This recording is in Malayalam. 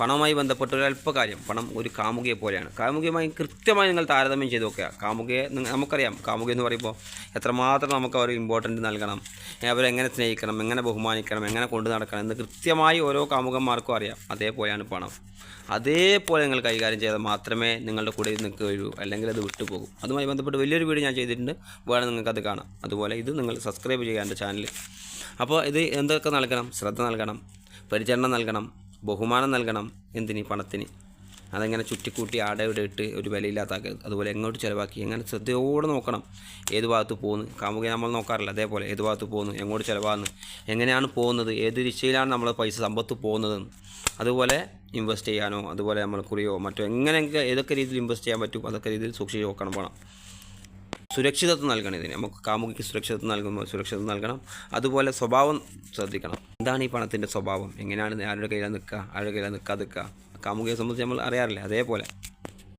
പണവുമായി ബന്ധപ്പെട്ട ഒരു അല്പകാര്യം. പണം ഒരു കാമുകിയെ പോലെയാണ്. കാമുകിയുമായി കൃത്യമായി നിങ്ങൾ താരതമ്യം ചെയ്ത് നോക്കുക. കാമുകിയെ നമുക്കറിയാം, കാമുകി എന്ന് പറയുമ്പോൾ എത്രമാത്രം നമുക്ക് അവർ ഇമ്പോർട്ടൻറ്റ് നൽകണം, അവരെങ്ങനെ സ്നേഹിക്കണം, എങ്ങനെ ബഹുമാനിക്കണം, എങ്ങനെ കൊണ്ടു നടക്കണം എന്ന് കൃത്യമായി ഓരോ കാമുകന്മാർക്കും അറിയാം. അതേപോലെയാണ് പണം. അതേപോലെ നിങ്ങൾ കൈകാര്യം ചെയ്താൽ മാത്രമേ നിങ്ങളുടെ കൂടെ നിൽക്കുകയുള്ളൂ, അല്ലെങ്കിൽ അത് വിട്ടുപോകും. അതുമായി ബന്ധപ്പെട്ട് വലിയൊരു വീഡിയോ ഞാൻ ചെയ്തിട്ടുണ്ട്, വേണം നിങ്ങൾക്കത് കാണാം. അതുപോലെ ഇത് നിങ്ങൾ സബ്സ്ക്രൈബ് ചെയ്യുക എൻ്റെ ചാനൽ. അപ്പോൾ ഇത് എന്തൊക്കെ നൽകണം? ശ്രദ്ധ നൽകണം, പരിചരണം നൽകണം, ബഹുമാനം നൽകണം. എന്തിന്? പണത്തിന്. അതെങ്ങനെ ചുറ്റിക്കൂട്ടി ആടെ ഇവിടെ ഇട്ട് ഒരു വിലയില്ലാത്താക്കരുത്. അതുപോലെ എങ്ങോട്ട് ചിലവാക്കി, എങ്ങനെ ശ്രദ്ധയോടെ നോക്കണം. ഏത് ഭാഗത്ത് പോകുന്നു? കാമുകയെ നമ്മൾ നോക്കാറില്ല. അതേപോലെ ഏത് ഭാഗത്ത് പോകുന്നു, എങ്ങോട്ട് ചിലവാകുന്നു, എങ്ങനെയാണ് പോകുന്നത്, ഏത് ദിശയിലാണ് നമ്മൾ പൈസ സമ്പത്ത് പോകുന്നതെന്ന്. അതുപോലെ ഇൻവെസ്റ്റ് ചെയ്യാനോ, അതുപോലെ നമ്മൾ കുറിയോ മറ്റോ എങ്ങനെയൊക്കെ ഏതൊക്കെ രീതിയിൽ ഇൻവെസ്റ്റ് ചെയ്യാൻ പറ്റും അതൊക്കെ രീതിയിൽ സൂക്ഷിച്ച് നോക്കണം. പണം സുരക്ഷിതത്വം നൽകണം. ഇതിന് നമുക്ക് കാമുകിക്ക് സുരക്ഷിതത്വം നൽകുമ്പോൾ സുരക്ഷിതത്വം നൽകണം. അതുപോലെ സ്വഭാവം ശ്രദ്ധിക്കണം. എന്താണ് ഈ പണത്തിൻ്റെ സ്വഭാവം, എങ്ങനെയാണ് ആരുടെ കയ്യിലാണ് നിൽക്കുക, ആരുടെ കയ്യിലാണ് നിൽക്കാതെ നിൽക്കുക. കാമുകിയെ സംബന്ധിച്ച് നമ്മൾ അറിയാറില്ലേ? അതേപോലെ